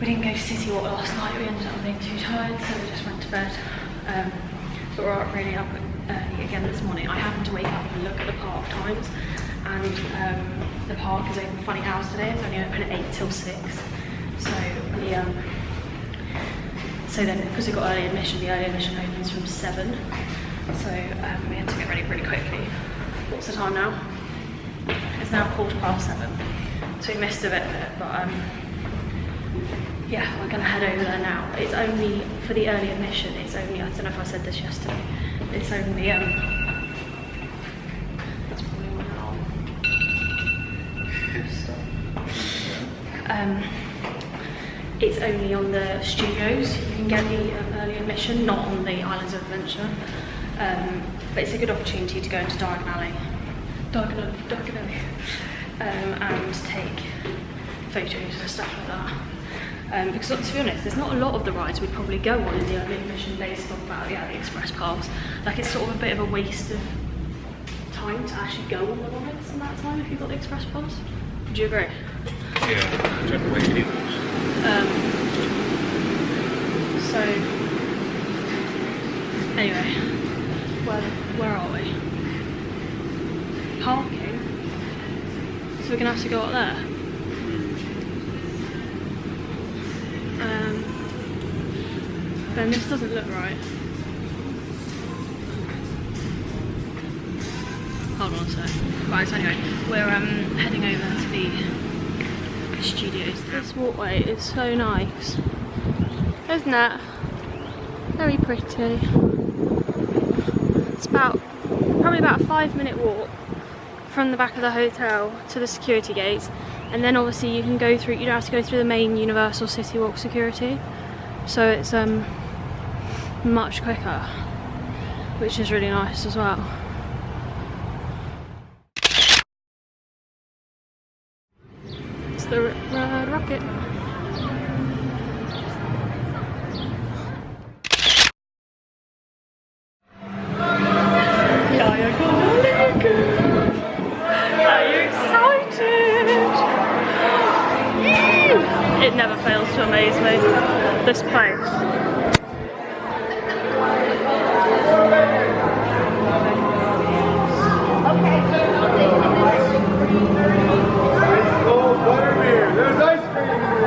didn't go to City Walk last night, we ended up being too tired, so we just went to bed. But we're really up early again this morning. I happened to wake up and look at the park times, and the park is open funny hours today. It's only open at 8 till 6. So we so then because we got early admission, the early admission opens from 7. So we had to get ready pretty quickly. What's the time now? It's now 7:15. So we missed a bit of it, but yeah, we're gonna head over there now. It's only for the early admission. It's only, I don't know if I said this yesterday. It's only that's probably one now. It's only on the studios you can get the early admission, not on the Islands of Adventure. But it's a good opportunity to go into Diagon Alley, and take photos and stuff like that. Because to be honest, there's not a lot of the rides we'd probably go on in the early admission based on the Express Pass. Like, it's sort of a bit of a waste of time to actually go on the rides in that time if you've got the Express Pass. Do you agree? Yeah, whichever way it is. So anyway, where are we? Parking. So we're gonna have to go up there. Then this doesn't look right. Hold on a sec. Right, so anyway, we're heading over to the studios now. This walkway is so nice, isn't it? Very pretty. It's probably about a 5-minute walk from the back of the hotel to the security gates, and then obviously you can go through. You don't have to go through the main Universal City Walk security, so it's much quicker, which is really nice as well. It's the Red Rocket. Are you excited? It never fails to amaze me, this place. There's ice cream in there.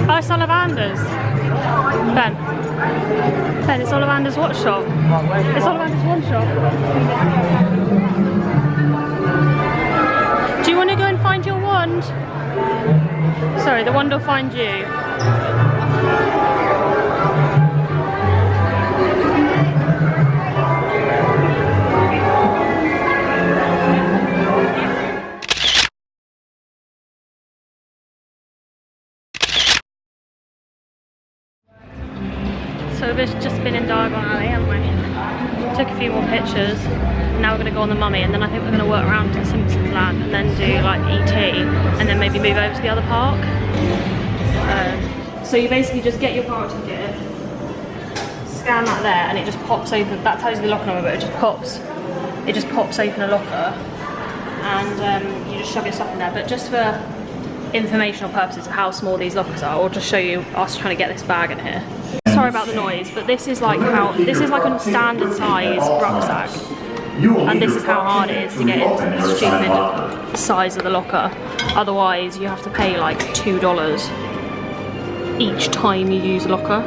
Oh, it's Ollivander's. Ben, it's Ollivander's watch shop. It's Ollivander's watch shop. Do you want to go and find your wand? Sorry, the wand will find you. So we've just been in Diagon Alley, haven't we? Took a few more pictures. Now we're going to go on the Mummy, and then I think we're going to work around to Simpsons Land and then do like ET, and then maybe move over to the other park. So you basically just get your park ticket, scan that there, and it just pops open. That tells you the locker number, but it just pops open a locker, and you just shove your stuff in there. But just for informational purposes of how small these lockers are, I'll just show you us trying to get this bag in here. Sorry about the noise, but this is like a standard size rucksack, and this is how hard it is to get into the stupid size of the locker. Otherwise you have to pay like $2 each time you use a locker,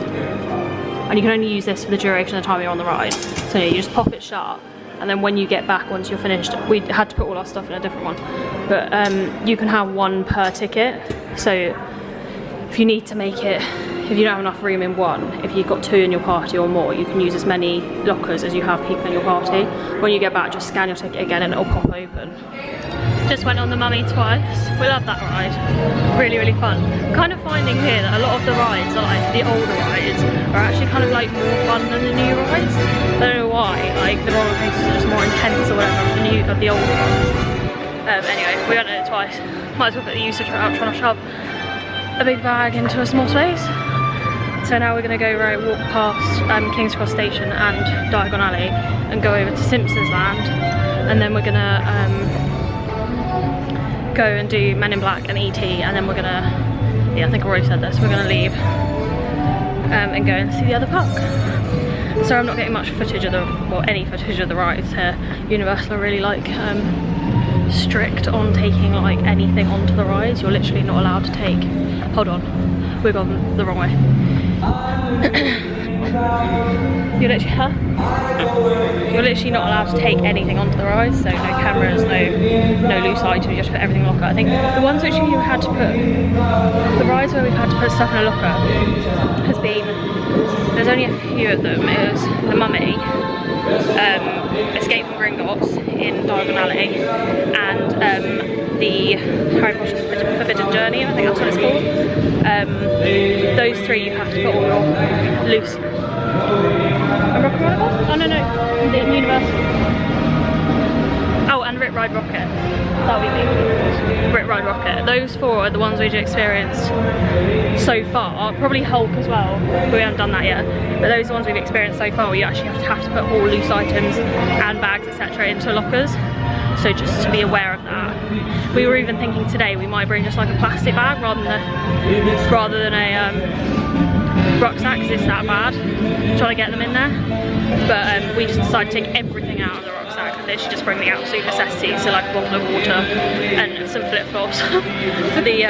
and you can only use this for the duration of the time you're on the ride. So you just pop it shut, and then when you get back, once you're finished, we had to put all our stuff in a different one, but you can have one per ticket. So if you need to make it, if you don't have enough room in one, if you've got 2 in your party or more, you can use as many lockers as you have people in your party. When you get back, just scan your ticket again and it'll pop open. Just went on the Mummy twice. We love that ride. Really, really fun. Kind of finding here that a lot of the rides, are like the older rides, are actually kind of like more fun than the new rides. I don't know why. Like the roller coasters are just more intense or whatever than the older ones. Anyway, we went on it twice. Might as well put the usage out trying to shove a big bag into a small space. So now we're going to go walk past King's Cross Station and Diagon Alley and go over to Simpsons Land, and then we're going to go and do Men in Black and ET, and then we're going to, yeah, I think I already said this, we're going to leave and go and see the other park. So I'm not getting much footage of any footage of the rides here. Universal are really like strict on taking like anything onto the rides. You're literally not allowed to take, hold on, we've gone the wrong way. You're literally not allowed to take anything onto the rides, so no cameras, no loose items, you just put everything in a locker. I think the ones which you had to put, the rides where we've had to put stuff in a locker has been, there's only a few of them. It was the Mummy, Escape from Gringotts in Diagon Alley, and the Harry Potter Forbidden Journey, I think that's what it's called. Those three you have to put all your loose. A Rock and Roller? Oh no, the Universal. Oh, and Rip Ride Rocket. Is that what you mean? Rip Ride Rocket. Those four are the ones we've experienced so far. Probably Hulk as well, but we haven't done that yet. But those are the ones we've experienced so far where you actually have to put all loose items and bags, etc. into lockers. So just to be aware of that. We were even thinking today we might bring just like a plastic bag rather than a rucksack, because it's that bad trying to get them in there. But we just decided to take everything out of the rucksack and literally just bring the absolute necessities, so like a bottle of water and some flip-flops for the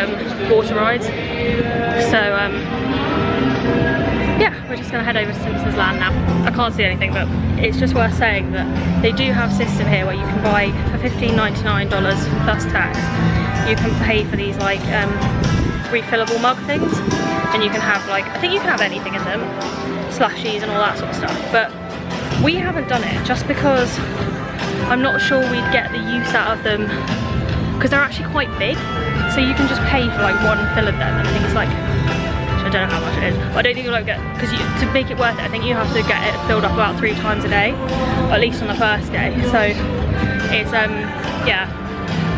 water rides. So yeah, we're just going to head over to Simpsons Land now. I can't see anything, but it's just worth saying that they do have a system here where you can buy for $15.99 plus tax. You can pay for these like refillable mug things, and you can have like, I think you can have anything in them, slushies and all that sort of stuff. But we haven't done it just because I'm not sure we'd get the use out of them, because they're actually quite big. So you can just pay for like one fill of them, and I think it's like, I don't know how much it is, but I don't think you'll get, because to make it worth it, I think you have to get it filled up about 3 times a day, or at least on the first day. So it's yeah,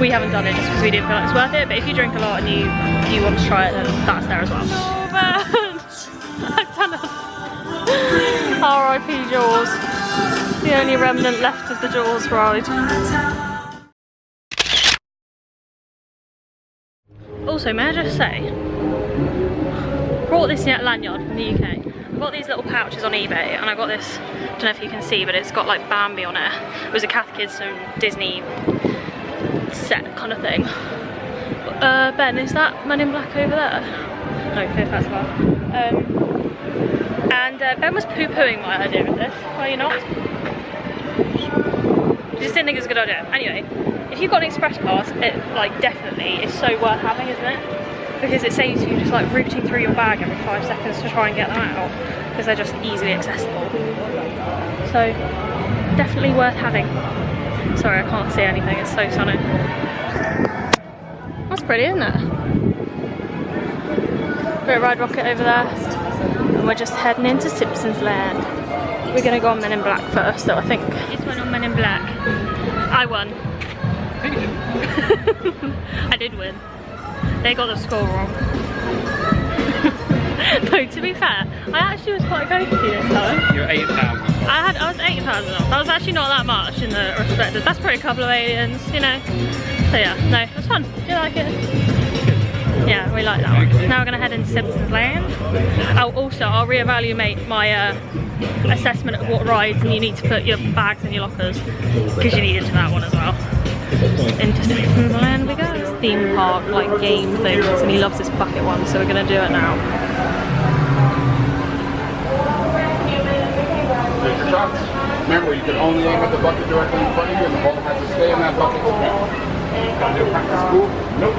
we haven't done it just because we didn't feel like it's worth it. But if you drink a lot and you want to try it, then that's there as well. I've done it. R.I.P. Jaws, the only remnant left of the Jaws ride. Also, may I just say, brought this lanyard from the UK. I got these little pouches on eBay, and I got this, don't know if you can see, but it's got like Bambi on it. It was a Cath Kids and Disney set kind of thing. Ben, is that Men in Black over there? No, Fifth as well. And Ben was poo-pooing my idea of this. Were you not? She just didn't think it was a good idea. Anyway, if you've got an express pass, it like definitely is so worth having, isn't it? Because it saves you just like rooting through your bag every 5 seconds to try and get them out, because they're just easily accessible. So definitely worth having. Sorry, I can't see anything, it's so sunny. That's pretty, isn't it? Bit of Ride Rocket over there, and we're just heading into Simpsons Land. We're gonna go on Men in Black first, though I think. This one on Men in Black. I won. I did win. They got the score wrong. No, to be fair, I actually was quite close to you this time. You're 8,000. I was 8,000 off. That was actually not that much in the respect of, that's probably a couple of aliens, you know. So yeah, no, it was fun. Do you like it? Yeah, we like that one. Now we're gonna head into Simpsons Land. Oh, also, I'll reevaluate my assessment of what rides and you need to put your bags in your lockers, because you need it to that one as well. Into Simpsons Land we go. It's theme park, like game things, and he loves this bucket one, so we're gonna do it now. Take your shots. Remember, you can only aim at the bucket directly in front of you, and the ball has to stay in that bucket. Gotta do practice school? Nope.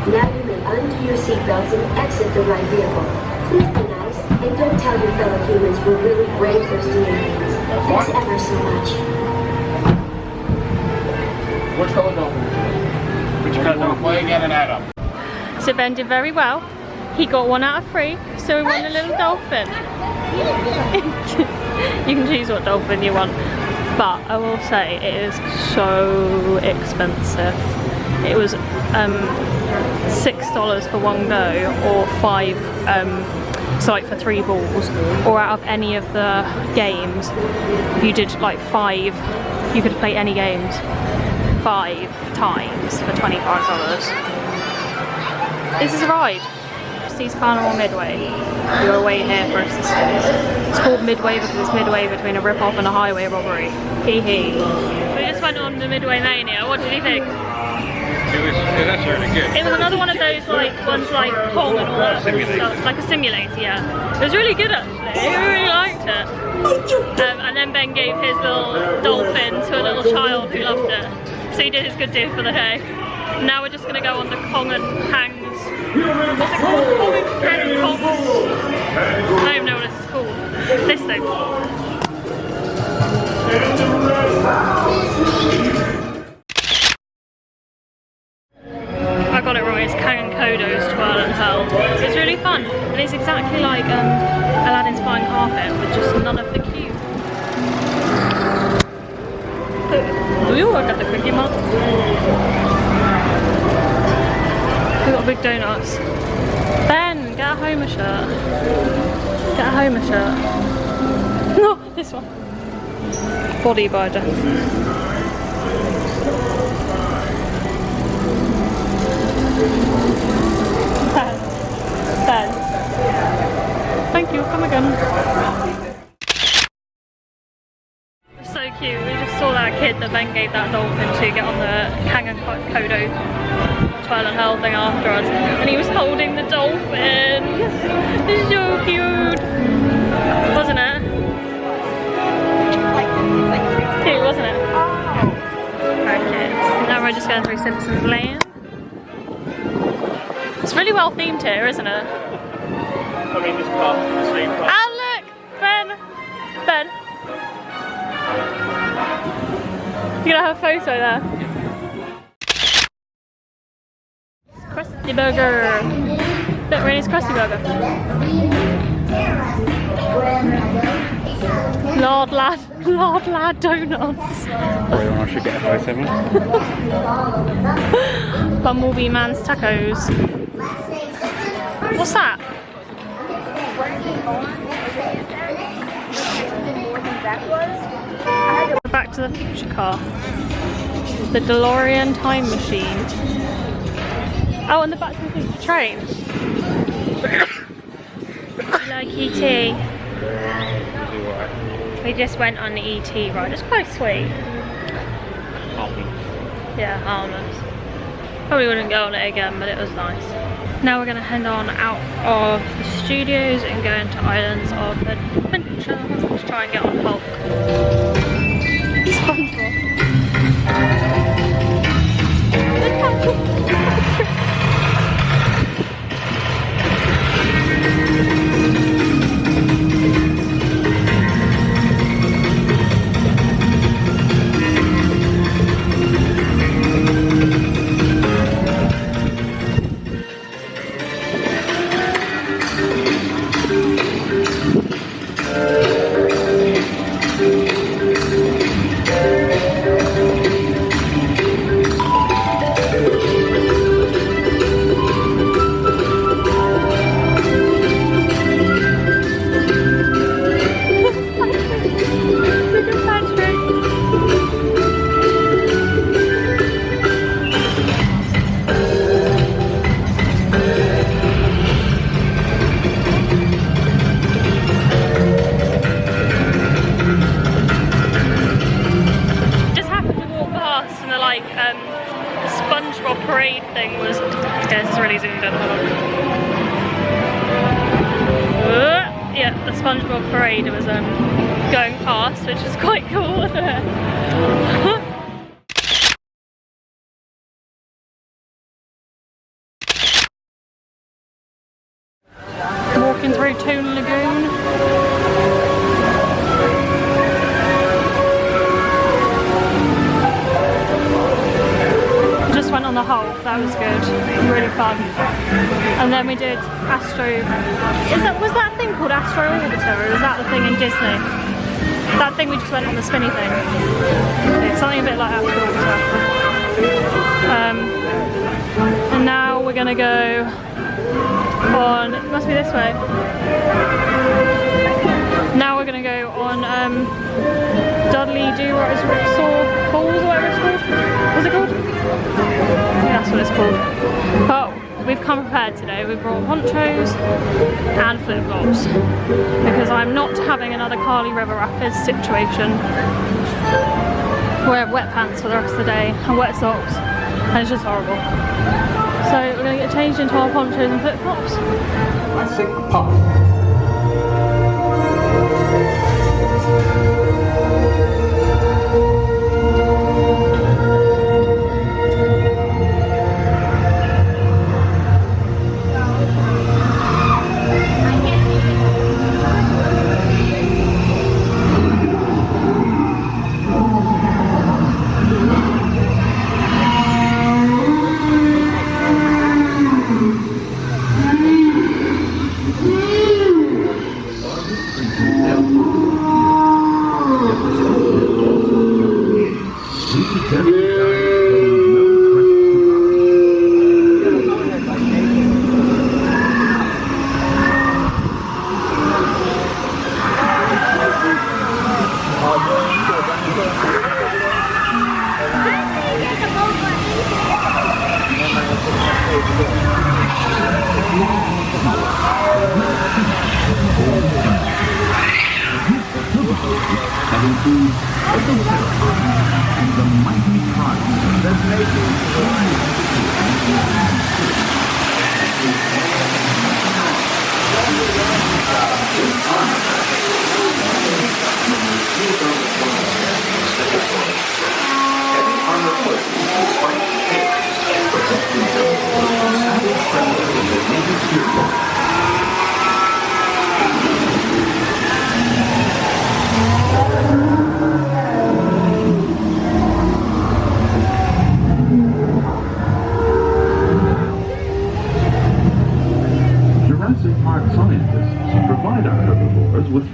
Now you may undo your seatbelts and exit the right vehicle. Please be nice and don't tell your fellow humans we're really brave for stealing things. Thanks ever so much. Which color dolphin? Which color dolphin? Play again and add up. So Ben did very well. He got 1 out of 3, so we won a little dolphin. You can choose what dolphin you want, but I will say it is so expensive. it was $6 for one go, or $5 so like for 3 balls, or out of any of the games, if you did like 5, you could play any games 5 times for $25. This is a ride. Prestige Carnival Midway. You gotta wait here for assistance. It's called Midway because it's midway between a rip-off and a highway robbery. Hee hee. We just went on the Midway Mania. What did you think? That's really good. It was another one of those ones like Pong and all that stuff, like a simulator, yeah. It was really good actually, I really liked it. And then Ben gave his little dolphin to a little child who loved it. So he did his good deed for the day. Now we're just gonna go on the Kong and Hangs. What's it called? Kong and Kongs? I don't even know what it's called. This thing. I got it right, it's Kang and Kodo's Twirl and Hurl. It's really fun, and it's exactly like Aladdin's Flying Carpet with just none of the cubes. Ooh, I got the Quickie Mug. We got big donuts. Ben, get a Homer shirt. Get a Homer shirt. No, this one. Body by Death. Ben. Thank you, come again. So cute, we just saw that kid that Ben gave that dolphin to get on the Kang and Kodo Twirl and Hurl thing after us, and he was holding the dolphin. It's so cute, wasn't it? Cute, wasn't it? Okay, now we're just going through Simpsons Land. It's really well themed here, isn't it? I mean, this part is the same part. Oh look! Ben! Ben! You're gonna have a photo there. Krusty Burger! Look, Rennie's Krusty Burger. Lord Lad Donuts. Probably when I should get a photo of him. Bumblebee Man's Tacos. What's that? Back to the Future car. The DeLorean time machine. Oh, and the Back to the Future train. You like E.T.? We just went on the E.T. ride. It's quite sweet. Yeah, harmless. Probably wouldn't go on it again, but it was nice. Now we're going to head on out of the studios and go into Islands of Adventure to try and get on Hulk. SpongeBob. SpongeBob parade thing was. Okay, this is really zoomed in. Hold on. Yeah, the SpongeBob parade was going past, which is quite cool, wasn't it? Walking through Toon Lagoon. Just went on the Hulk, that was good, really fun. And then we did Astro. Was that thing called Astro Orbiter, or is that the thing in Disney? That thing we just went on, the spinny thing. It's something a bit like Astro Orbiter. And now we're gonna go on, it must be this way. Now we're gonna go on Dudley Do what is it, Saw Falls or whatever it's called. What's it called? Yeah, that's what it's called. But we've come prepared today. We've brought ponchos and flip-flops because I'm not having another Carly River Rapids situation where I have wet pants for the rest of the day and wet socks, and it's just horrible. So we're going to get changed into our ponchos and flip-flops. Classic pop.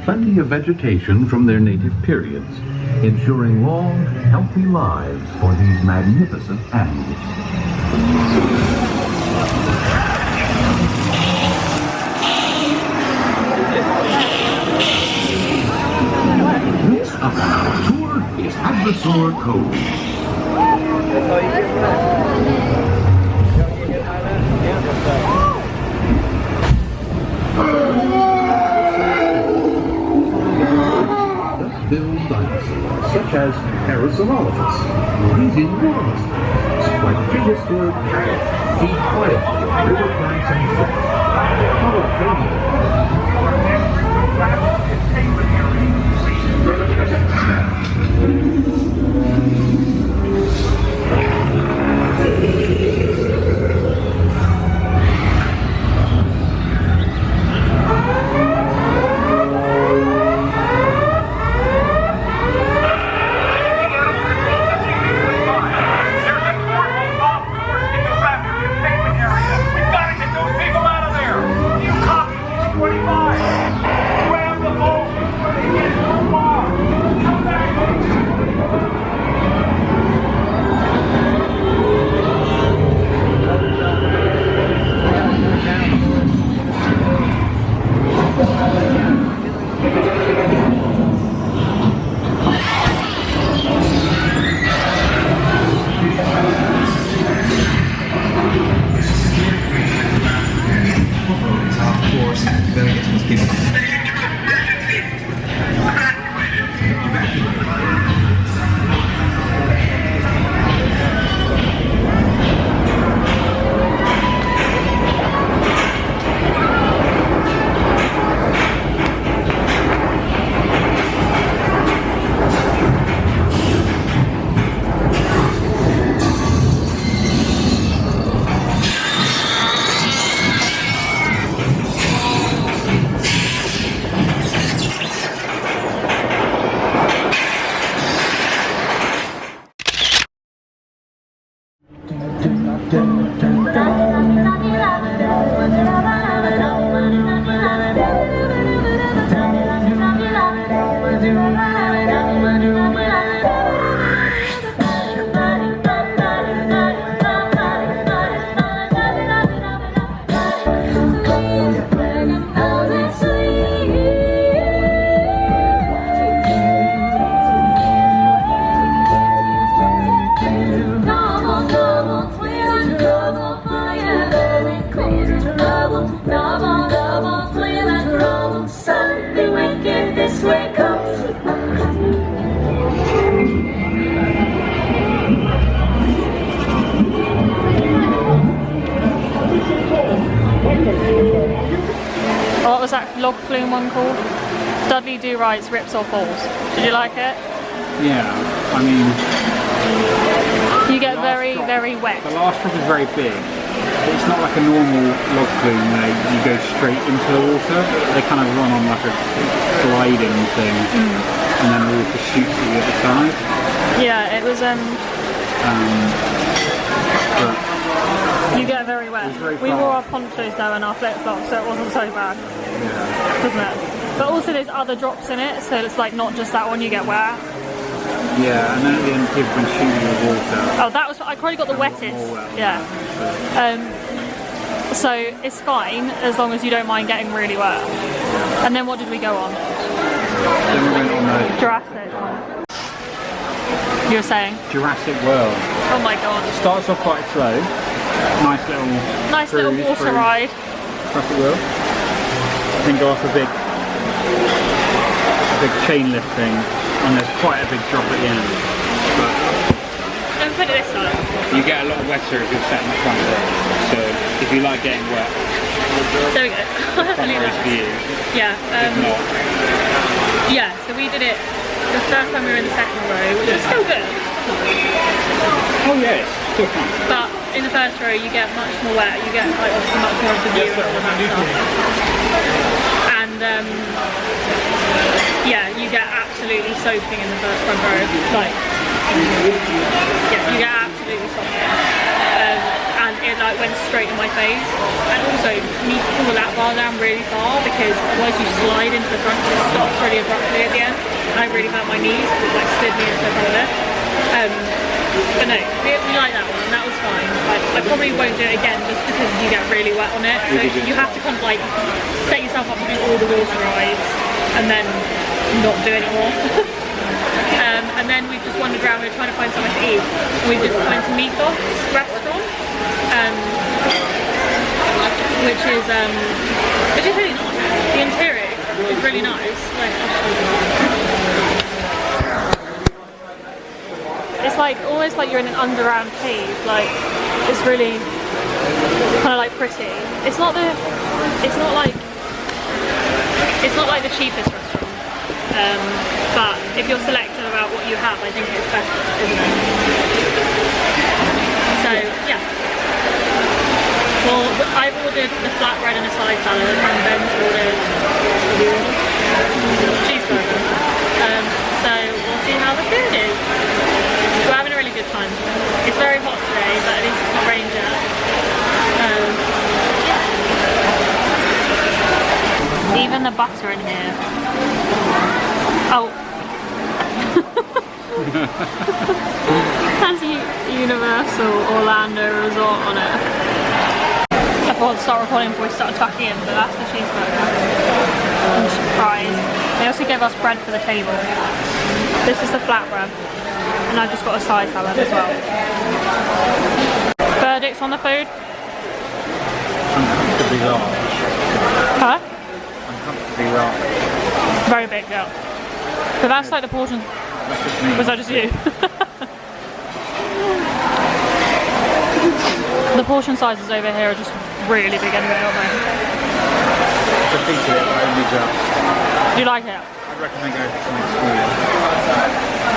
Plenty of vegetation from their native periods, ensuring long, healthy lives for these magnificent animals. Next up on our tour is Adversor Cove. Duck-billed dinosaurs, such as Parasaurolophus. These enormous things, like prehistoric cattle, feed quietly on river plants and fish. one called? Dudley Do Right's Rips or Falls. Did you like it? Yeah, I mean... You get very, very wet. The last drop is very big. It's not like a normal log flume where you go straight into the water. They kind of run on like a sliding thing, and then the water shoots at the other side. Yeah, it was But you get very wet. We wore our ponchos though and our flip flops, so it wasn't so bad, wasn't it? But also there's other drops in it, so it's like not just that one you get wet. yeah, and then at the end people can shoot you with water. Oh, that was I probably got the wettest. Yeah. So it's fine as long as you don't mind getting really wet. And then what did we go on? Then we went on the Jurassic. You were saying? Jurassic World. Oh my god. It starts off quite slow. Nice little Little water ride. Jurassic World. Then go off a big chain lift thing, and there's quite a big drop at the end. But Don't put it this side. you get a lot wetter if you're sat in the front row. So if you like getting wet, There we go. front row's for you. Yeah. If not, Yeah, so we did it the first time we were in the second row, which was still good. oh yeah, it's still fun. But in the first row you get much more wet, you get like obviously much more of the view and all of that stuff. And yeah, you get absolutely soaking in the first front row. Like, yeah, you get absolutely soaking. And it like went straight in my face. And also you need to pull that bar down really far because otherwise you slide into the front, so it stops really abruptly at the end. And I really hurt my knees because it like slid me into the toilet. But no, we like that one, and that was fine. I probably won't do it again just because you get really wet on it. So you have to kind of like set yourself up to do all the water rides and then not do any more. And then we've just wandered around, we were trying to find somewhere to eat. And we've just went to Mythos restaurant, which is really nice. The interior is really nice. It's like almost like you're in an underground cave. Like it's really kind of like pretty. It's not like the cheapest restaurant. But if you're selective about what you have, I think it's better, isn't it? So yeah. Well, I've ordered the flatbread and a side salad, and Ben's ordered cheeseburger. So we'll see how the food is. We're having a really good time. It's very hot today, but at least it's not raining yet. Yeah. Even the butter in here. Oh. Has Universal Orlando Resort on it. I thought I'd start recording before we started tucking in, but that's the cheeseburger. And fries. They also gave us bread for the table. This is the flatbread. And I've just got a side salad as well. Verdicts on the food? Uncomfortably large. Huh? Uncomfortably large. Very big, yeah. But that's like the portion. That's just me. Was that just you? The portion sizes over here are just really big anyway, aren't they? Defeated it, but only just. Do you like it? I'd recommend going for something smaller.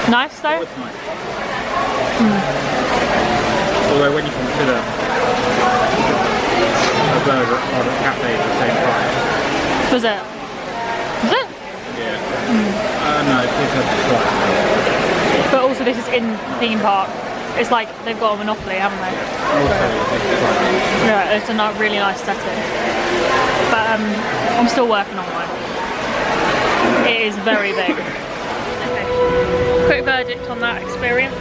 Nice though? It's nice. Although when you consider a burger at a cafe at the same price. Was it? Was it? Yeah. No, it's just twice. But also this is in theme park. It's like they've got a monopoly, haven't they? Also, it's twice. Yeah, it's a really nice setting. But I'm still working on mine. It is very big. Okay. Quick verdict on that experience.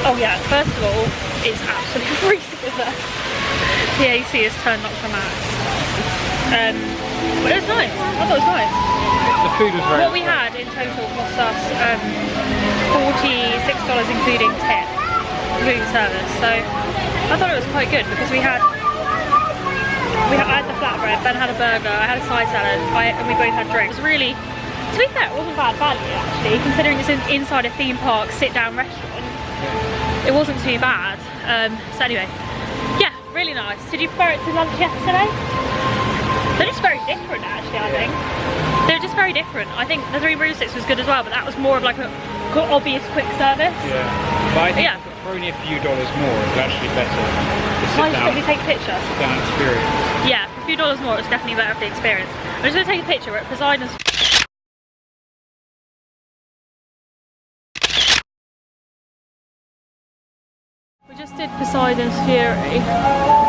Oh yeah, first of all, it's absolutely freezing in there. The AC is turned up to max. But it was nice. I thought it was nice. The food was very What we had in total cost us $46 including tip, food service. So I thought it was quite good because I had the flatbread, Ben had a burger, I had a side salad, and we both had drinks. It was really, to be fair, it wasn't bad value actually, considering it's inside a theme park sit-down restaurant. It wasn't too bad. So anyway, yeah. really nice. Did you prefer it to lunch yesterday? They're just very different actually, I think. They're just very different. I think the Three Broomsticks was good as well, but that was more of like a obvious quick service. Yeah. But I think yeah. for only a few dollars more, it's actually better to sit Might down, quickly take a picture. sit down and experience. Yeah, for a few dollars more, it's definitely better for the experience. I'm just going to take a picture. We're at Poseidon's. We just did Poseidon's Fury.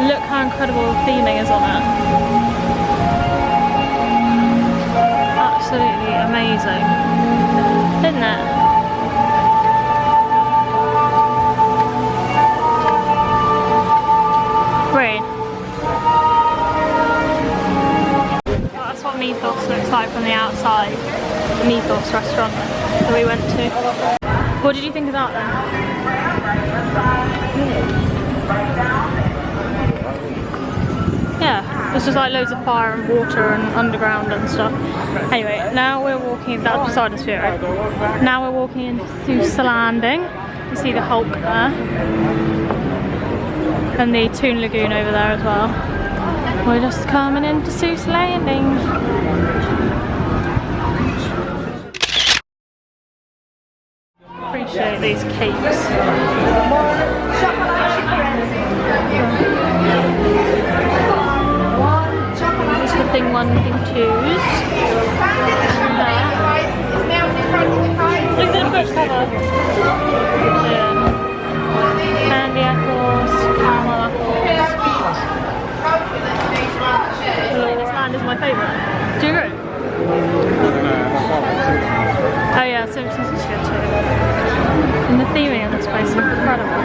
Look how incredible the theming is on it. Absolutely amazing. Isn't it? Green. That's what Mythos looks like from the outside. The Mythos restaurant that we went to. What did you think of that then? Yeah, there's just like loads of fire and water and underground and stuff. Anyway, now we're walking, that's Poseidon's Fury. Now we're walking into Seuss Landing. You see the Hulk there. And the Toon Lagoon over there as well. We're just coming into Seuss Landing. Appreciate these cakes. Just the thing 1, thing 2s. Look at the book cover. Yeah. Candy apples, caramel apples. Oh, this land is my favourite. Do you agree? Oh yeah, Simpsons is good too. And the theming of this place is incredible.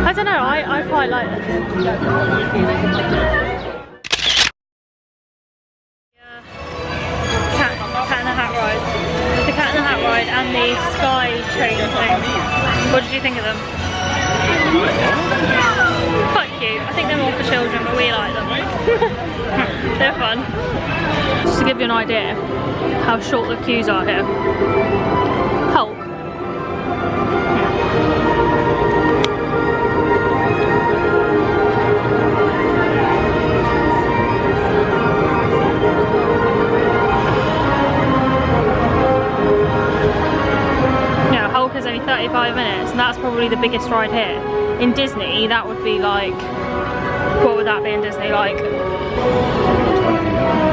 I don't know, I quite like it. Cat in the Hat ride. The Cat in the Hat ride and the Sky Train thing. What did you think of them? Quite cute. I think they're more for children, but we like them. They're fun. Just to give you an idea how short the queues are here. Hulk. Yeah, Hulk is only 35 minutes, and that's probably the biggest ride here. In Disney, that would be like, what would that be in Disney? Like,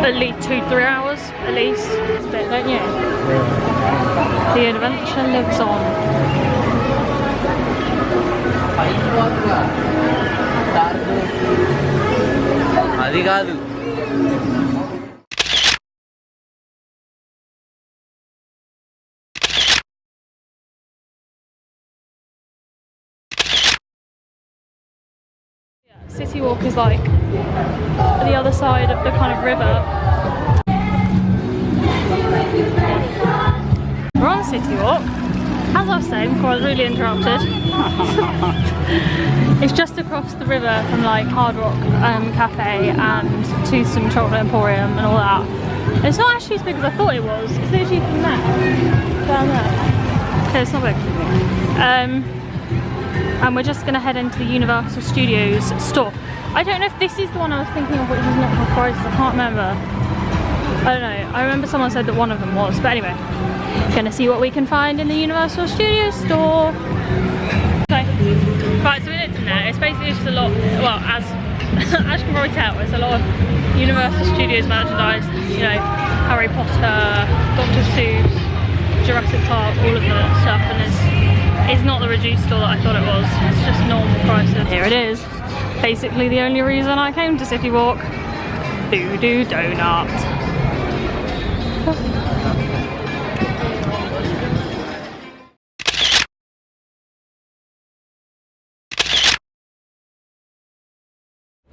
at least 2-3 hours, at least. It's a bit, don't you? The adventure lives on. City Walk is like the other side of the kind of river. We're on City Walk. As I was saying before I was really interrupted, it's just across the river from like Hard Rock Cafe and Toothsome Chocolate Emporium and all that. And it's not actually as big as I thought it was. It's literally from there, down there. Okay, it's not big. And we're just going to head into the Universal Studios store. I don't know if this is the one I was thinking of, which is not half price. I can't remember. I don't know. I remember someone said that one of them was. But anyway, gonna see what we can find in the Universal Studios store. Okay. Right, so we looked in there. It's basically just a lot, well, as you can probably tell, it's a lot of Universal Studios merchandise. You know, Harry Potter, Dr. Seuss, Jurassic Park, all of the stuff. And it's not the reduced store that I thought it was. It's just normal prices. Here it is. Basically the only reason I came to City Walk. Voodoo Donut.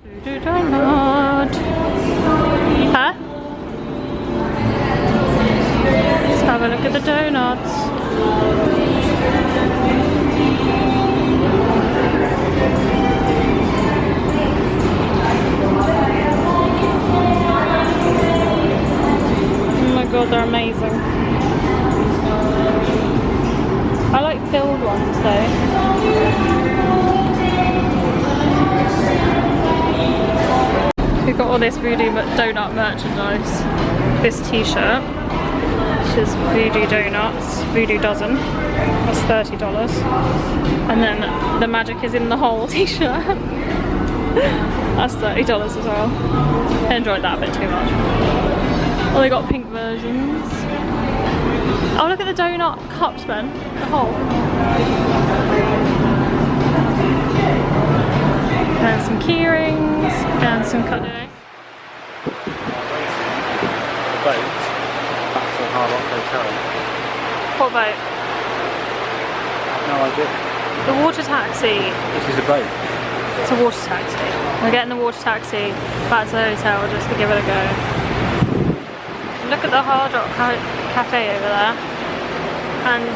Voodoo Donut. Huh? Let's have a look at the donuts. Oh my god, they're amazing. all this Voodoo Donut merchandise. This t-shirt, which is Voodoo Donuts, Voodoo Dozen. That's $30. And then the magic is in the whole t-shirt. That's $30 as well. I enjoyed that a bit too much. Oh, they got pink versions. Oh, look at the donut cups, Ben. The whole. And some key rings and some cutlery. Boat back to the Hard Rock Hotel. What boat? No idea. The water taxi. This is a boat. It's a water taxi. We're getting the water taxi back to the hotel just to give it a go. Look at the Hard Rock Cafe over there. And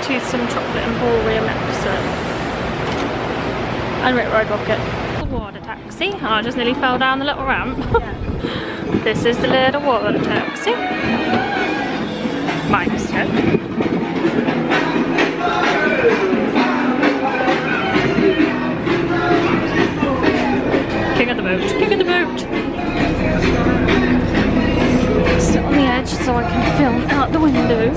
Toothsome Chocolate Emporium episode. And Rick Road Rocket. The water taxi. Oh, I just nearly fell down the little ramp. This is the little water taxi. My mistake. King of the boat, king of the boat. Sit on the edge so I can film out the window.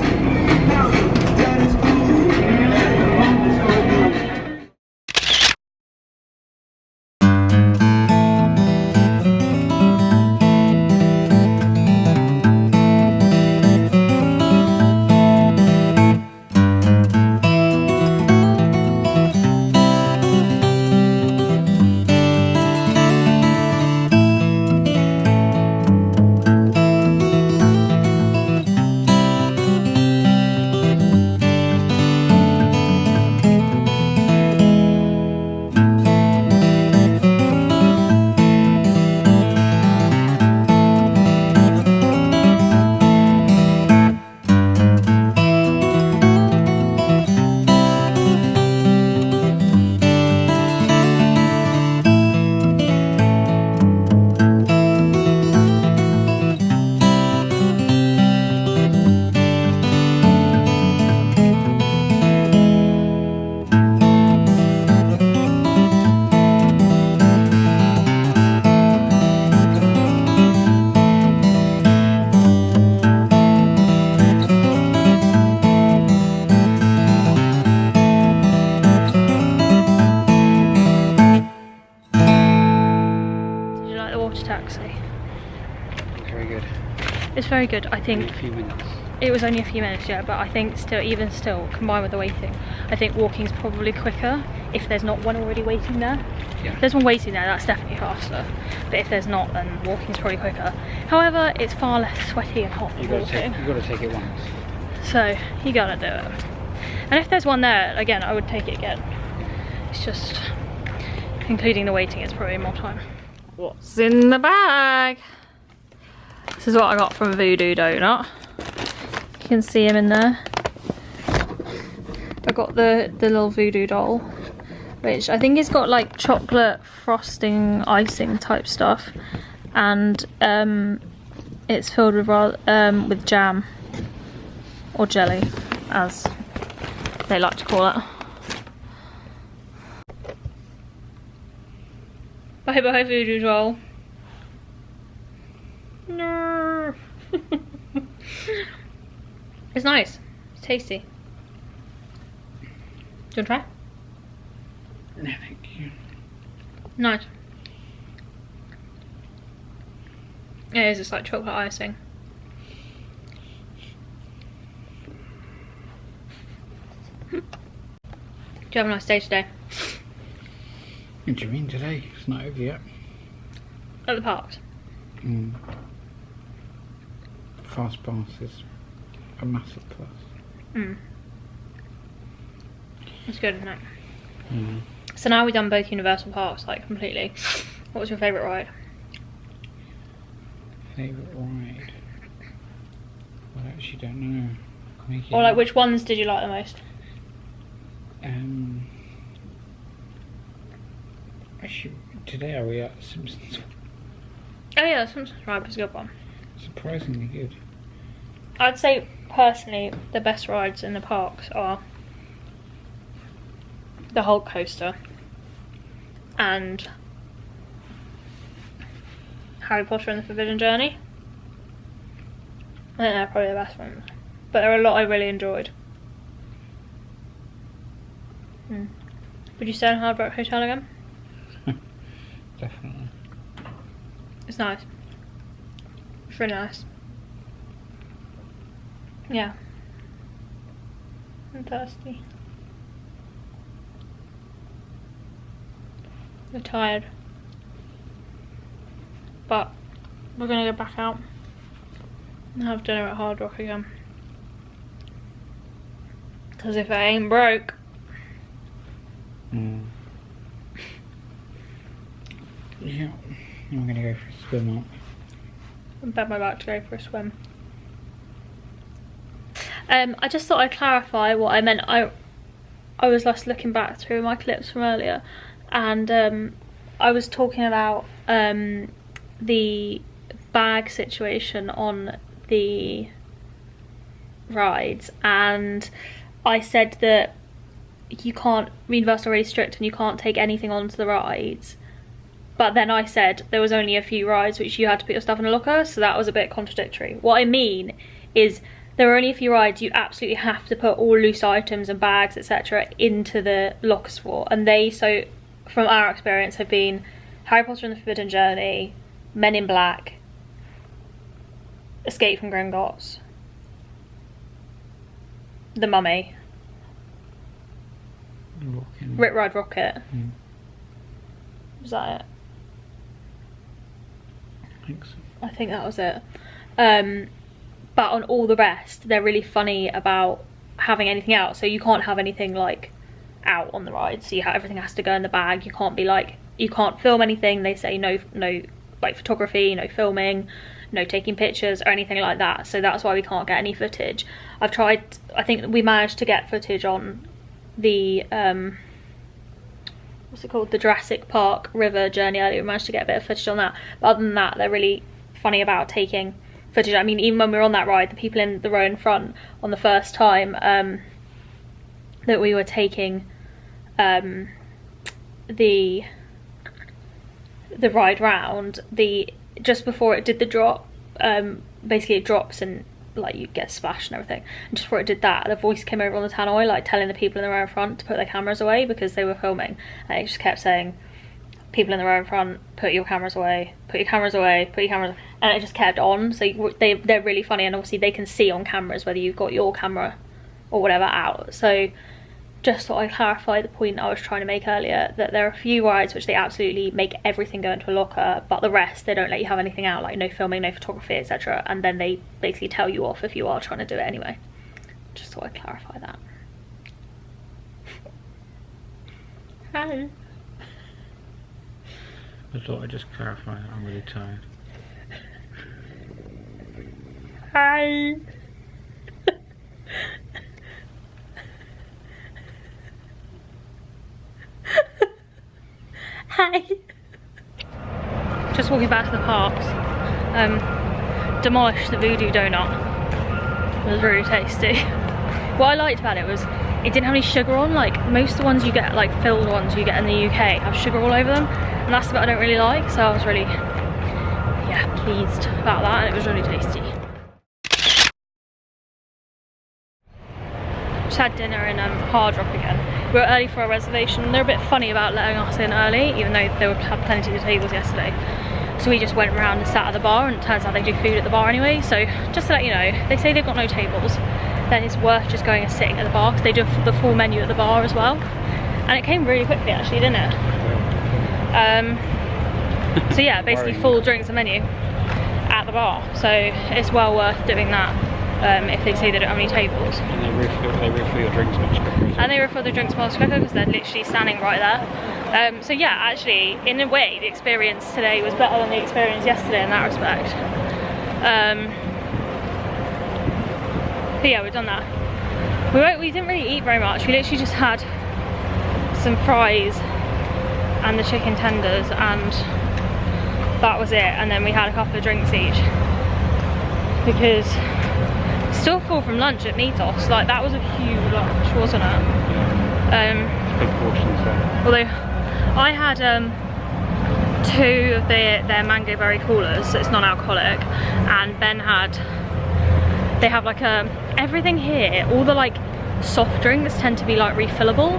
It's very good, I think. A few minutes. It was only a few minutes, yeah, but I think even still, combined with the waiting, I think walking's probably quicker if there's not one already waiting there. Yeah. If there's one waiting there, that's definitely faster. But if there's not, then walking's probably quicker. However, it's far less sweaty and hot than walking. You've got to take it once. So, you gotta do it. And if there's one there, again, I would take it again. It's just, including the waiting, it's probably more time. What's in the bag? This is what I got from Voodoo Donut. You can see him in there. I got the little voodoo doll, which I think has got like chocolate frosting, icing type stuff, and it's filled with jam or jelly, as they like to call it. Bye bye voodoo doll. No. It's nice. It's tasty. Do you want to try? No, thank you. Nice. It is, it's like chocolate icing. Do you have a nice day today? What do you mean today? It's not over yet. At the parks? Fast pass is a massive plus. It's good, isn't it? So now we've done both Universal Parks, like completely. What was your favourite ride? Favourite ride? I actually don't know. Or like which ones did you like the most? Actually, today are we at Simpsons? Oh yeah, the Simpsons ride was a good one. Surprisingly good. I'd say personally the best rides in the parks are the Hulk coaster and Harry Potter and the Forbidden Journey. I think they're probably the best ones. But there are a lot I really enjoyed. Would you stay in Hard Rock Hotel again? Definitely. It's nice. It's really nice. Yeah. I'm thirsty. We're tired. But we're gonna go back out and have dinner at Hard Rock again. Because if I ain't broke. Yeah, I'm gonna go for a swim up. I bet I'm about to go for a swim. I just thought I'd clarify what I meant. I was just looking back through my clips from earlier, and I was talking about the bag situation on the rides, and I said that you can't, Universal are really strict and you can't take anything onto the rides. But then I said there was only a few rides which you had to put your stuff in a locker, so that was a bit contradictory. What I mean is there are only a few rides you absolutely have to put all loose items and bags, etc. into the lockers for. And they, so from our experience, have been Harry Potter and the Forbidden Journey, Men in Black, Escape from Gringotts, The Mummy, Rip Ride Rocket. Was that it? I think that was it. But on all the rest, they're really funny about having anything out. So you can't have anything like out on the ride. So everything has to go in the bag. You can't be like, you can't film anything. They say no like photography, no filming, no taking pictures or anything like that. So that's why we can't get any footage. I've tried, I think we managed to get footage on the what's it called, the Jurassic Park river journey earlier. We managed to get a bit of footage on that, but other than that, they're really funny about taking footage. I mean, even when we were on that ride, the people in the row in front on the first time that we were taking the ride round, just before it did the drop, basically it drops and like you get splashed and everything, and just before it did that, the voice came over on the tannoy like telling the people in the row in front to put their cameras away because they were filming, and it just kept saying, people in the row in front, put your cameras away, put your cameras away, put your cameras, and it just kept on. So they're really funny, and obviously they can see on cameras whether you've got your camera or whatever out. So just thought I'd clarify the point I was trying to make earlier, that there are a few rides which they absolutely make everything go into a locker, but the rest they don't let you have anything out, like no filming, no photography, etc. And then they basically tell you off if you are trying to do it anyway. Just thought I'd clarify that. Hi. I thought I'd just clarify that I'm really tired. Hi. Hi. Just walking back to the parks. Demolished the Voodoo Donut. It was really tasty. What I liked about it was it didn't have any sugar on. Like most of the ones you get, like filled ones you get in the UK, have sugar all over them, and that's the bit I don't really like. So I was really, yeah, pleased about that, and it was really tasty. Just had dinner in Hard Rock again. We were early for our reservation. They're a bit funny about letting us in early, even though they had plenty of tables yesterday. So we just went around and sat at the bar, and it turns out they do food at the bar anyway. So just to let you know, they say they've got no tables, then it's worth just going and sitting at the bar, because they do the full menu at the bar as well. And it came really quickly actually, didn't it? So yeah, basically full drinks and menu at the bar. So it's well worth doing that. If they say they don't have any tables. And they refill your drinks much quicker. And they refill the drinks much quicker because they're literally standing right there. So yeah, actually, in a way, the experience today was better than the experience yesterday in that respect. But yeah, we've done that. We didn't really eat very much. We literally just had some fries and the chicken tenders, and that was it. And then we had a couple of drinks each, because still full from lunch at Mythos. Like that was a huge lunch, wasn't it? Yeah. Big portions there. Although I had 2 of their mango berry coolers, so it's non-alcoholic, and Ben they have like everything here, all the like soft drinks tend to be like refillable.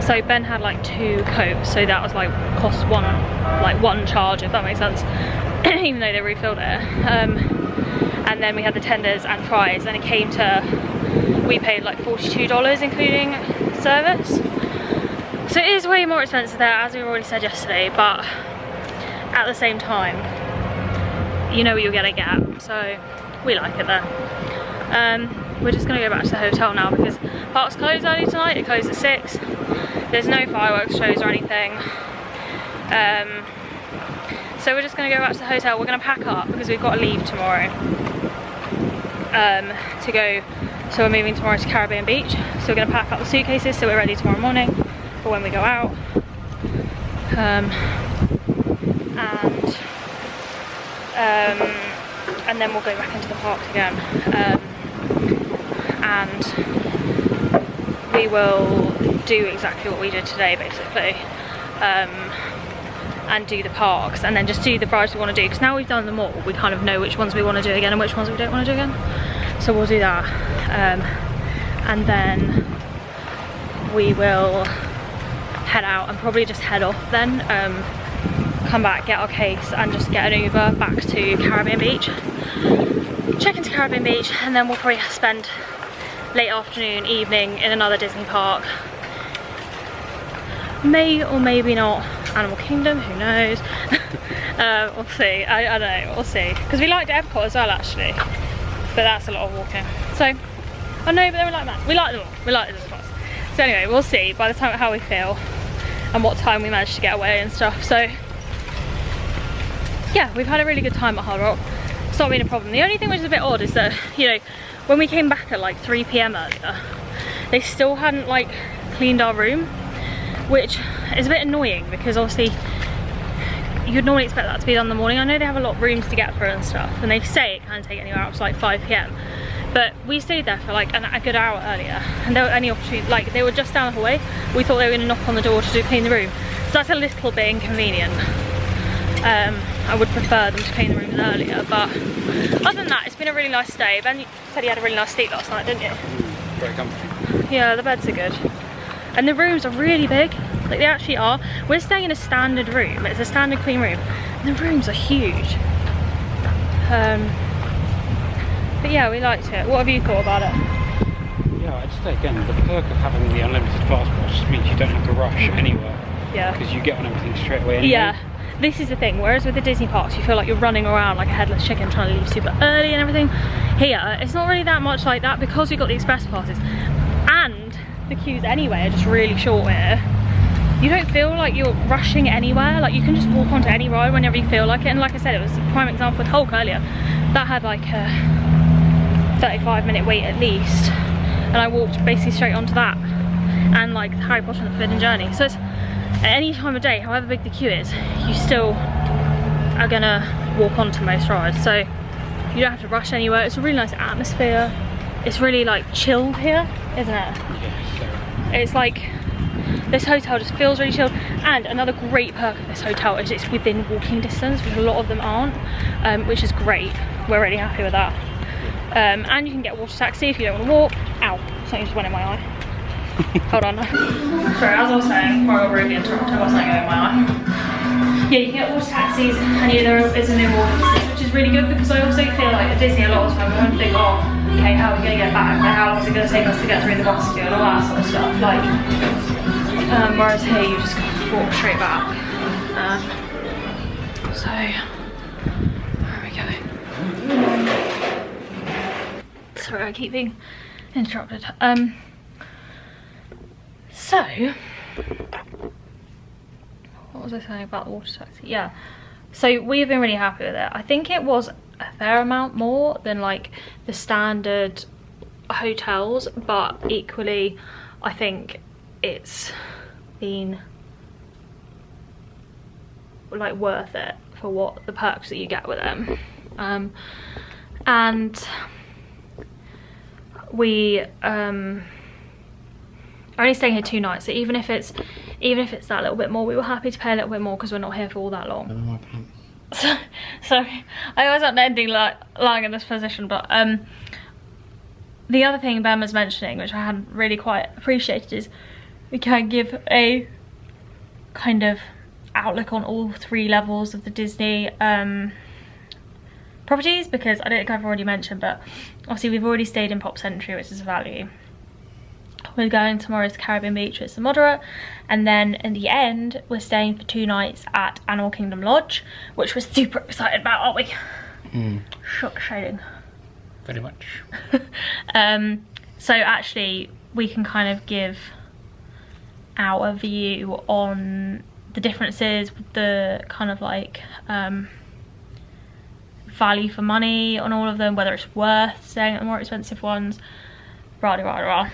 So Ben had like 2 Cokes, so that was like cost one charge, if that makes sense, even though they refilled it. And then we had the tenders and fries, and it came to, we paid like $42 including service. So it is way more expensive there, as we already said yesterday, but at the same time, you know what you're gonna get, so we like it there. We're just gonna go back to the hotel now because park's closed early tonight. It closed at 6. There's no fireworks shows or anything. So we're just gonna go back to the hotel. We're gonna pack up because we've got to leave tomorrow to go. So we're moving tomorrow to Caribbean Beach. So we're gonna pack up the suitcases so we're ready tomorrow morning for when we go out. And then we'll go back into the park again. And we will do exactly what we did today, basically, and do the parks, and then just do the rides we want to do, because now we've done them all, we kind of know which ones we want to do again and which ones we don't want to do again. So we'll do that, and then we will head out and probably just head off then, come back, get our case, and just get an Uber back to Caribbean Beach, check into Caribbean Beach, and then we'll probably spend late afternoon, evening in another Disney park. May or maybe not Animal Kingdom, who knows. We'll see. I don't know, we'll see, because we liked Epcot as well actually, but that's a lot of walking. So oh no, but they were like that. We like them all, we like the Disney parks. So anyway, we'll see by the time how we feel and what time we manage to get away and stuff. So yeah, we've had a really good time at Hard Rock. It's not been a problem. The only thing which is a bit odd is that, you know, when we came back at like 3 PM earlier, they still hadn't like cleaned our room, which is a bit annoying because obviously you'd normally expect that to be done in the morning. I know they have a lot of rooms to get through and stuff, and they say it can take anywhere up to like 5 PM, but we stayed there for like a good hour earlier, and there were any opportunity, like they were just down the hallway. We thought they were going to knock on the door to clean the room, so that's a little bit inconvenient. I would prefer them to clean the rooms earlier, but other than that, it's been a really nice day. Ben said he had a really nice sleep last night, didn't you? Very comfy. Yeah, the beds are good. And the rooms are really big, like they actually are. We're staying in a standard room, it's a standard queen room, and the rooms are huge. But yeah, we liked it. What have you thought about it? Yeah, I'd say again, the perk of having the unlimited fast pass just means you don't have to rush anywhere. Yeah. Because you get on everything straight away anyway. Yeah. This is the thing, whereas with the Disney parks you feel like you're running around like a headless chicken trying to leave super early and everything. Here, it's not really that much like that because we've got the express passes. And the queues anyway are just really short here. You don't feel like you're rushing anywhere, like you can just walk onto any ride whenever you feel like it. And like I said, it was a prime example with Hulk earlier. That had like a 35-minute wait at least. And I walked basically straight onto that. And like Harry Potter and the Forbidden Journey. So it's, at any time of day, however big the queue is, you still are gonna walk onto most rides. So you don't have to rush anywhere. It's a really nice atmosphere. It's really like chilled here, isn't it? Yeah, it's like, this hotel just feels really chilled. And another great perk of this hotel is it's within walking distance, which a lot of them aren't, which is great. We're really happy with that. And you can get a water taxi if you don't want to walk. Ow, something just went in my eye. Hold on. Sorry, as I was saying, before I got rudely interrupted, I wasn't going in my eye. Yeah, you can get water taxis, and it's a new walking distance, which is really good because I also feel like at Disney a lot of the time we want to think, oh, okay, how are we going to get back? Like, how long is it going to take us to get through the bus queue and all that sort of stuff? Like, whereas here you just walk straight back. So, where are we going? Sorry, I keep being interrupted. So, what was I saying about the water taxi? Yeah, so we've been really happy with it. I think it was a fair amount more than like the standard hotels, but equally I think it's been like worth it for what the perks that you get with them. And we we're only staying here 2 nights, so even if it's that little bit more, we were happy to pay a little bit more because we're not here for all that long. My pants. So I always end up ending lying in this position, but the other thing Ben was mentioning, which I hadn't really quite appreciated, is we can give a kind of outlook on all 3 levels of the Disney properties, because I don't think I've already mentioned, but obviously we've already stayed in Pop Century, which is a value. We're going tomorrow to Caribbean Beach, which is a moderate, and then in the end we're staying for 2 nights at Animal Kingdom Lodge, which we're super excited about, aren't we? Shock shading. Very much. So actually we can kind of give our view on the differences, the kind of like value for money on all of them, whether it's worth staying at the more expensive ones, rah rah rah.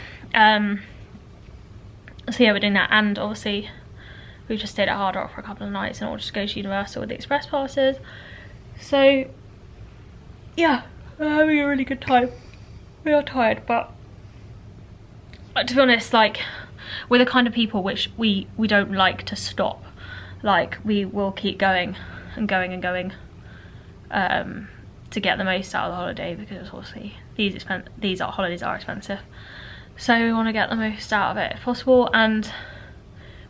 So yeah, we're doing that, and obviously we just stayed at Hard Rock for a couple of nights and we'll just go to Universal with the express passes. So yeah, we're having a really good time. We are tired, but to be honest, like, we're the kind of people which we don't like to stop. Like, we will keep going and going and going to get the most out of the holiday, because obviously these holidays are expensive, so we want to get the most out of it if possible. And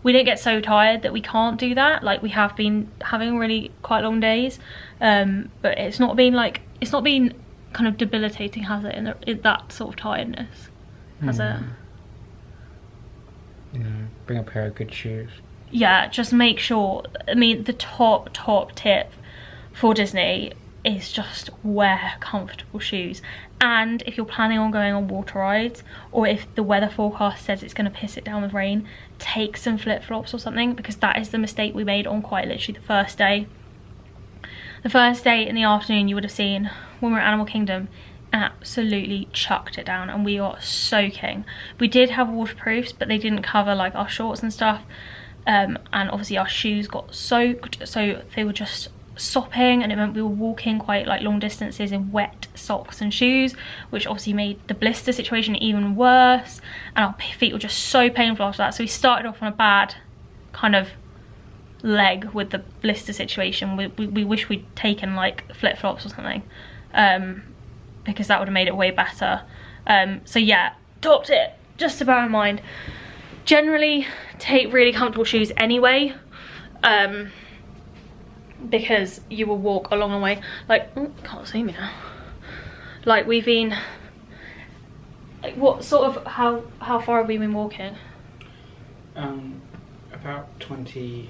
we don't get so tired that we can't do that. Like, we have been having really quite long days, but it's not been kind of debilitating, has it, in that sort of tiredness, has it? Bring a pair of good shoes. Yeah, just make sure, I mean, the top tip for Disney is just wear comfortable shoes. And if you're planning on going on water rides, or if the weather forecast says it's going to piss it down with rain, take some flip-flops or something, because that is the mistake we made on quite literally the first day. The first day in the afternoon, you would have seen when we were at Animal Kingdom, absolutely chucked it down and we got soaking. We did have waterproofs, but they didn't cover like our shorts and stuff, and obviously our shoes got soaked, so they were just sopping, and it meant we were walking quite like long distances in wet socks and shoes, which obviously made the blister situation even worse, and our feet were just so painful after that. So we started off on a bad kind of leg with the blister situation. We wish we'd taken like flip-flops or something, because that would have made it way better. So yeah, top tip, just to bear in mind, generally take really comfortable shoes anyway, because you will walk a long way. Like, oh, can't see me now. Like, we've been, like, what sort of, how far have we been walking? About 20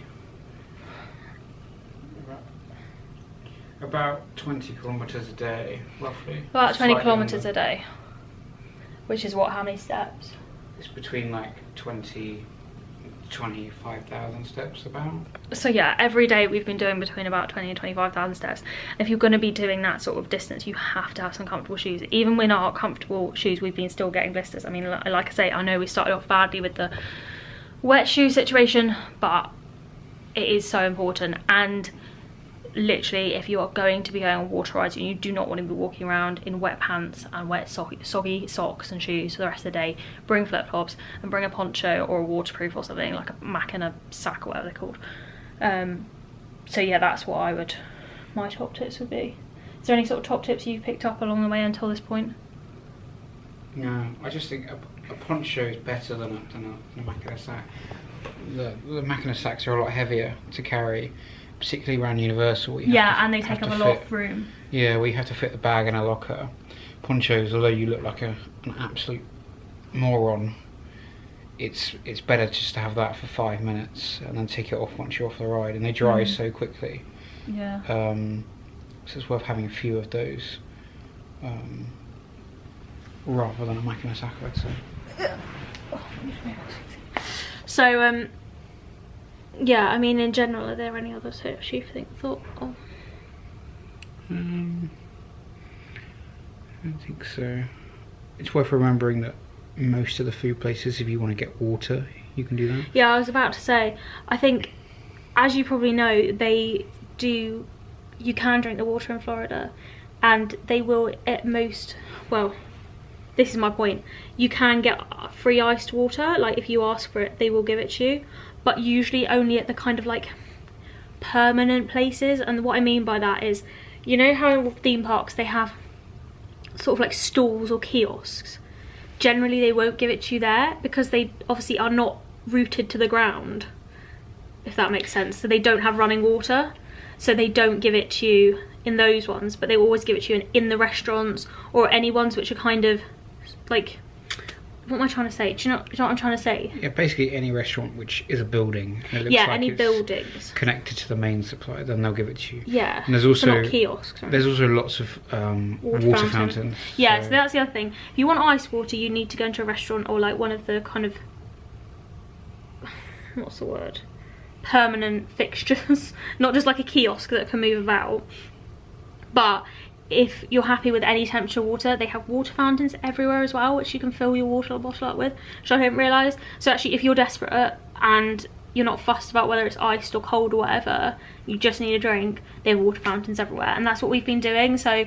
kilometres a day, roughly. About 20 kilometres a day, which is what, how many steps? It's between like 25,000 steps about. So yeah, every day we've been doing between about 20 and 25,000 steps. If you're going to be doing that sort of distance, you have to have some comfortable shoes. Even when our comfortable shoes, we've been still getting blisters. I mean, like I say, I know we started off badly with the wet shoe situation, but it is so important. And literally, if you are going to be going on water rides and you do not want to be walking around in wet pants and wet soggy socks and shoes for the rest of the day, bring flip-flops and bring a poncho or a waterproof or something, like a mac in a sack or whatever they're called. So yeah, that's what my top tips would be. Is there any sort of top tips you've picked up along the way until this point? No, I just think a poncho is better than a mac in a sack. The mac in a sacks are a lot heavier to carry, particularly around Universal. And they take up a lot of room. Yeah, we have to fit the bag in a locker. Ponchos, although you look like an absolute moron, it's better just to have that for 5 minutes and then take it off once you're off the ride, and they dry so quickly. Yeah. So it's worth having a few of those, rather than a mac in a sack, I'd say. So yeah, I mean, in general, are there any other tips you thought of? I don't think so. It's worth remembering that most of the food places, if you want to get water, you can do that. Yeah, I was about to say, I think, as you probably know, you can drink the water in Florida, and they will at most, well, this is my point, you can get free iced water, like if you ask for it they will give it to you, but usually only at the kind of like permanent places. And what I mean by that is, you know how in theme parks they have sort of like stalls or kiosks, generally they won't give it to you there because they obviously are not rooted to the ground, if that makes sense. So they don't have running water, so they don't give it to you in those ones, but they always give it to you in the restaurants, or any ones which are kind of like, what am I trying to say? Do you know what I'm trying to say? Yeah, basically any restaurant which is a building. And it looks Yeah, like any it's buildings connected to the main supply, then they'll give it to you. Yeah, And there's also so not kiosks. Sorry. There's also lots of water fountains. Yeah, so that's the other thing. If you want ice water, you need to go into a restaurant or like one of the kind of, what's the word? Permanent fixtures, not just like a kiosk that can move about. But if you're happy with any temperature water, they have water fountains everywhere as well, which you can fill your water bottle up with, which I didn't realise. So actually, if you're desperate and you're not fussed about whether it's iced or cold or whatever, you just need a drink, they have water fountains everywhere. And that's what we've been doing. So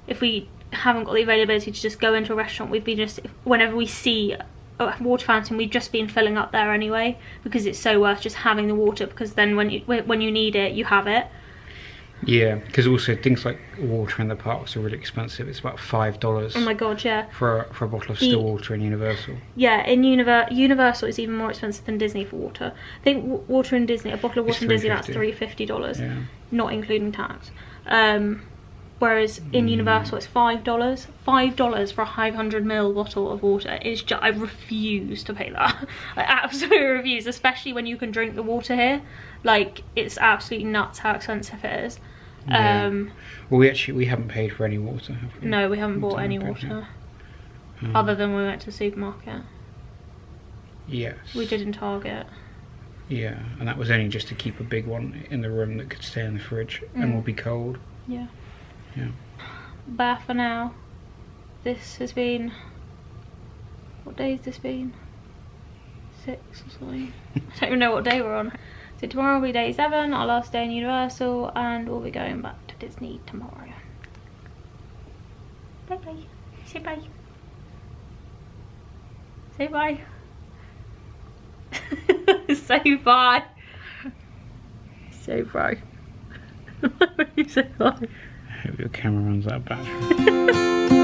if we haven't got the availability to just go into a restaurant, we've been just, whenever we see a water fountain, we've just been filling up there anyway, because it's so worth just having the water, because then when you need it, you have it. Yeah, because also things like water in the parks are really expensive. It's about $5. Oh my god, yeah. For a bottle of still water in Universal. Yeah, in Universal is even more expensive than Disney for water. I think water in Disney, a bottle of water in Disney, that's $350, yeah. Not including tax. Whereas in Universal it's $5. $5 for a 500ml bottle of water is just, I refuse to pay that. I absolutely refuse, especially when you can drink the water here. Like, it's absolutely nuts how expensive it is. Yeah. Well, we haven't paid for any water, have we? No, we haven't bought any water. Other than we went to the supermarket. Yes. We did in Target. Yeah, and that was only just to keep a big one in the room that could stay in the fridge and will be cold. Yeah. Yeah. But for now, this has been, what day has this been? 6 or something. I don't even know what day we're on. So tomorrow will be day 7, our last day in Universal, and we'll be going back to Disney tomorrow. Bye bye. Say bye. Say bye. Say bye. Say bye. Say bye. I hope your camera runs out of battery.